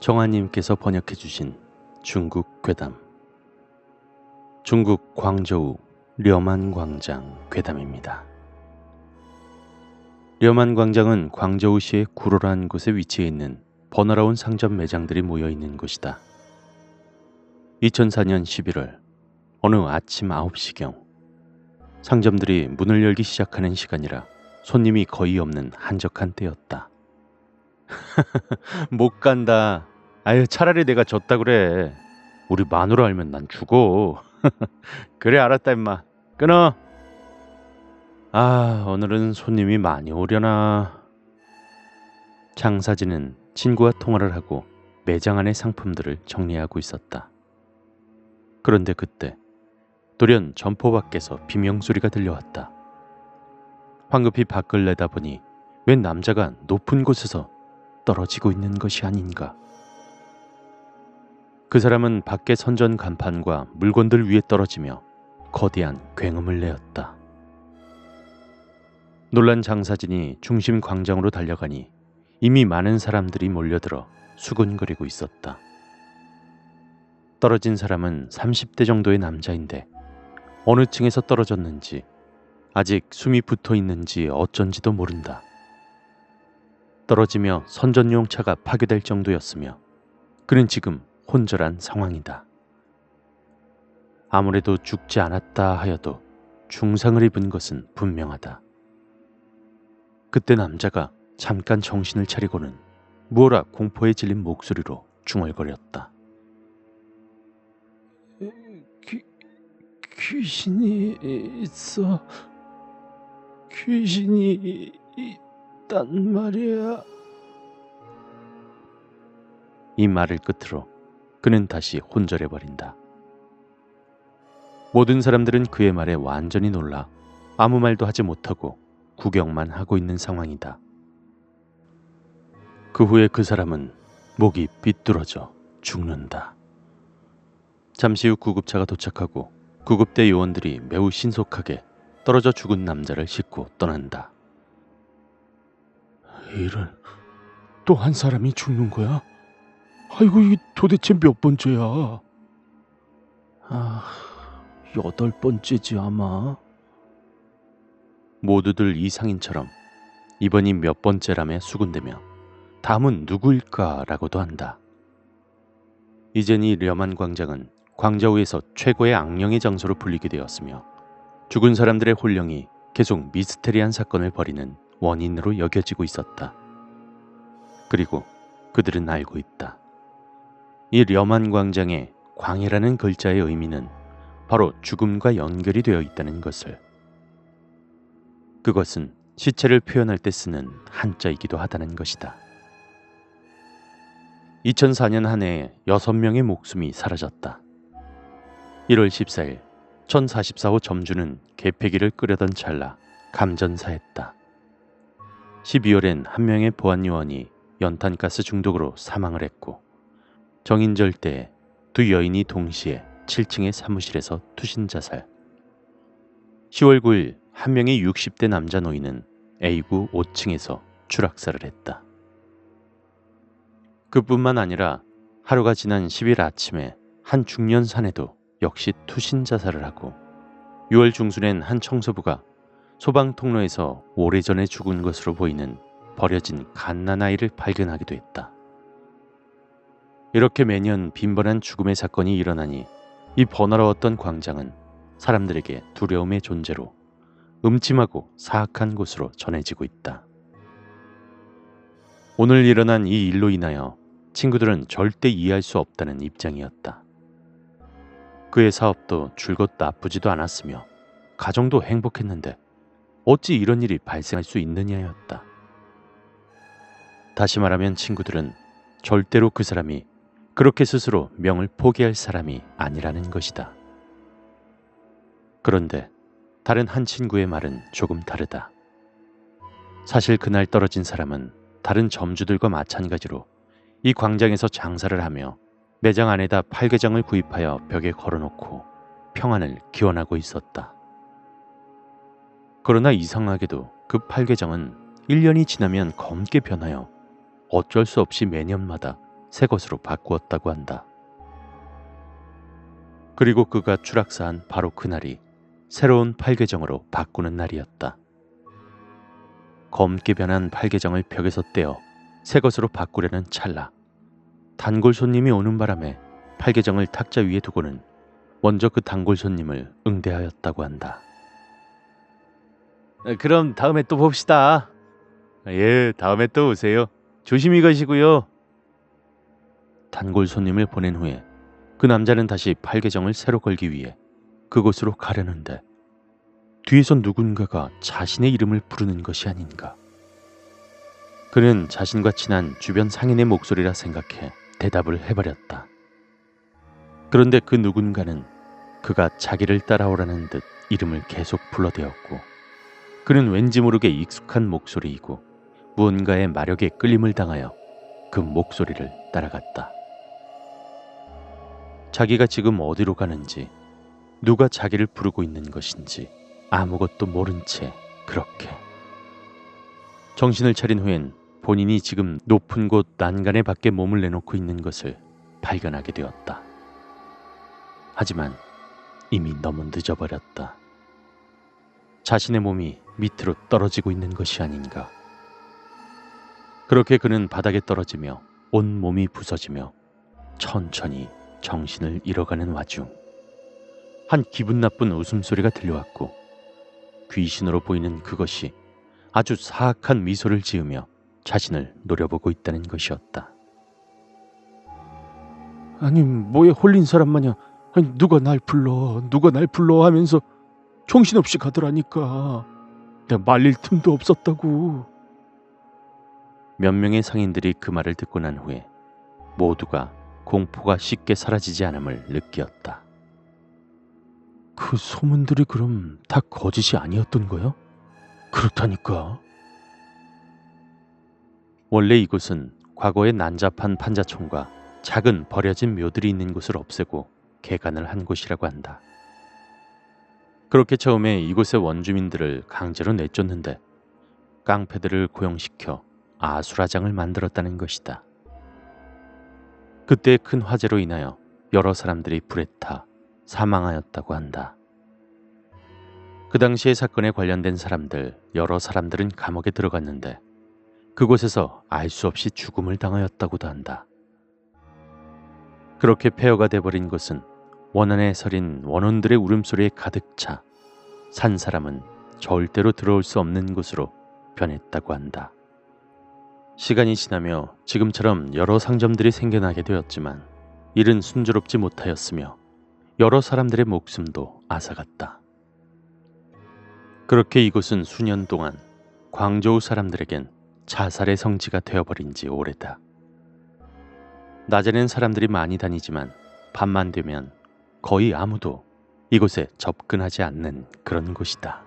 정아님께서 번역해 주신 중국 괴담. 중국 광저우 려만 광장 괴담입니다. 려만 광장은 광저우시의 구로라는 곳에 위치해 있는 번화로운 상점 매장들이 모여 있는 곳이다. 2004년 11월 어느 아침 9시경 상점들이 문을 열기 시작하는 시간이라 손님이 거의 없는 한적한 때였다. 못 간다. 아유, 차라리 내가 졌다 그래. 우리 마누라 알면 난 죽어. 그래, 알았다 임마. 끊어. 아, 오늘은 손님이 많이 오려나. 장사진은 친구와 통화를 하고 매장 안의 상품들을 정리하고 있었다. 그런데 그때 돌연 점포 밖에서 비명소리가 들려왔다. 황급히 밖을 내다보니 웬 남자가 높은 곳에서 떨어지고 있는 것이 아닌가. 그 사람은 밖의 선전 간판과 물건들 위에 떨어지며 거대한 굉음을 내었다. 놀란 장사진이 중심 광장으로 달려가니 이미 많은 사람들이 몰려들어 수군거리고 있었다. 떨어진 사람은 30대 정도의 남자인데 어느 층에서 떨어졌는지 아직 숨이 붙어 있는지 어쩐지도 모른다. 떨어지며 선전용 차가 파괴될 정도였으며 그는 지금 혼절한 상황이다. 아무래도 죽지 않았다 하여도 중상을 입은 것은 분명하다. 그때 남자가 잠깐 정신을 차리고는 무어라 공포에 질린 목소리로 중얼거렸다. 귀신이 있어. 귀신이 있단 말이야. 이 말을 끝으로 그는 다시 혼절해버린다. 모든 사람들은 그의 말에 완전히 놀라 아무 말도 하지 못하고 구경만 하고 있는 상황이다. 그 후에 그 사람은 목이 삐뚤어져 죽는다. 잠시 후 구급차가 도착하고 구급대 요원들이 매우 신속하게 떨어져 죽은 남자를 싣고 떠난다. 이런, 또 한 사람이 죽는 거야? 아이고, 이게 도대체 몇 번째야? 8번째지 아마. 모두들 이상인처럼 이번이 몇 번째라며 수군대며 다음은 누구일까라고도 한다. 이젠 이 려만 광장은 광저우에서 최고의 악령의 장소로 불리게 되었으며 죽은 사람들의 혼령이 계속 미스테리한 사건을 벌이는 원인으로 여겨지고 있었다. 그리고 그들은 알고 있다. 이 려만 광장의 광이라는 글자의 의미는 바로 죽음과 연결이 되어 있다는 것을. 그것은 시체를 표현할 때 쓰는 한자이기도 하다는 것이다. 2004년 한 해에 6명의 목숨이 사라졌다. 1월 14일 1044호 점주는 개폐기를 끄려던 찰나 감전사했다. 12월엔 한 명의 보안요원이 연탄가스 중독으로 사망을 했고 정인절 때에 두 여인이 동시에 7층의 사무실에서 투신자살. 10월 9일 한 명의 60대 남자 노인은 A구 5층에서 추락사를 했다. 그뿐만 아니라 하루가 지난 10일 아침에 한 중년 사내도 역시 투신자살을 하고 6월 중순엔 한 청소부가 소방 통로에서 오래전에 죽은 것으로 보이는 버려진 갓난아이를 발견하기도 했다. 이렇게 매년 빈번한 죽음의 사건이 일어나니 이 번화로웠던 광장은 사람들에게 두려움의 존재로 음침하고 사악한 곳으로 전해지고 있다. 오늘 일어난 이 일로 인하여 친구들은 절대 이해할 수 없다는 입장이었다. 그의 사업도 줄곧 나쁘지도 않았으며 가정도 행복했는데 어찌 이런 일이 발생할 수 있느냐였다. 다시 말하면 친구들은 절대로 그 사람이 그렇게 스스로 명을 포기할 사람이 아니라는 것이다. 그런데 다른 한 친구의 말은 조금 다르다. 사실 그날 떨어진 사람은 다른 점주들과 마찬가지로 이 광장에서 장사를 하며 매장 안에다 팔계장을 구입하여 벽에 걸어놓고 평안을 기원하고 있었다. 그러나 이상하게도 그 팔계장은 1년이 지나면 검게 변하여 어쩔 수 없이 매년마다 새 것으로 바꾸었다고 한다. 그리고 그가 추락사한 바로 그날이 새로운 팔계정으로 바꾸는 날이었다. 검게 변한 팔계정을 벽에서 떼어 새 것으로 바꾸려는 찰나 단골 손님이 오는 바람에 팔계정을 탁자 위에 두고는 먼저 그 단골 손님을 응대하였다고 한다. 그럼 다음에 또 봅시다. 예, 다음에 또 오세요. 조심히 가시고요. 단골 손님을 보낸 후에 그 남자는 다시 팔계정을 새로 걸기 위해 그곳으로 가려는데 뒤에서 누군가가 자신의 이름을 부르는 것이 아닌가. 그는 자신과 친한 주변 상인의 목소리라 생각해 대답을 해버렸다. 그런데 그 누군가는 그가 자기를 따라오라는 듯 이름을 계속 불러대었고 그는 왠지 모르게 익숙한 목소리이고 무언가의 마력에 끌림을 당하여 그 목소리를 따라갔다. 자기가 지금 어디로 가는지 누가 자기를 부르고 있는 것인지 아무것도 모른 채 그렇게 정신을 차린 후엔 본인이 지금 높은 곳 난간의 밖에 몸을 내놓고 있는 것을 발견하게 되었다. 하지만 이미 너무 늦어버렸다. 자신의 몸이 밑으로 떨어지고 있는 것이 아닌가. 그렇게 그는 바닥에 떨어지며 온 몸이 부서지며 천천히 정신을 잃어가는 와중 한 기분 나쁜 웃음소리가 들려왔고 귀신으로 보이는 그것이 아주 사악한 미소를 지으며 자신을 노려보고 있다는 것이었다. 아니 뭐에 홀린 사람 마냥 누가 날 불러 하면서 정신없이 가더라니까. 내가 말릴 틈도 없었다고. 몇 명의 상인들이 그 말을 듣고 난 후에 모두가 공포가 쉽게 사라지지 않음을 느끼었다. 그 소문들이 그럼 다 거짓이 아니었던 거야? 그렇다니까. 원래 이곳은 과거의 난잡한 판자촌과 작은 버려진 묘들이 있는 곳을 없애고 개간을 한 곳이라고 한다. 그렇게 처음에 이곳의 원주민들을 강제로 내쫓는데 깡패들을 고용시켜 아수라장을 만들었다는 것이다. 그때 큰 화재로 인하여 여러 사람들이 불에 타 사망하였다고 한다. 그 당시의 사건에 관련된 여러 사람들은 감옥에 들어갔는데 그곳에서 알 수 없이 죽음을 당하였다고도 한다. 그렇게 폐허가 돼버린 곳은 원안에 서린 원혼들의 울음소리에 가득 차 산 사람은 절대로 들어올 수 없는 곳으로 변했다고 한다. 시간이 지나며 지금처럼 여러 상점들이 생겨나게 되었지만 일은 순조롭지 못하였으며 여러 사람들의 목숨도 앗아갔다. 그렇게 이곳은 수년 동안 광저우 사람들에겐 자살의 성지가 되어버린 지 오래다. 낮에는 사람들이 많이 다니지만 밤만 되면 거의 아무도 이곳에 접근하지 않는 그런 곳이다.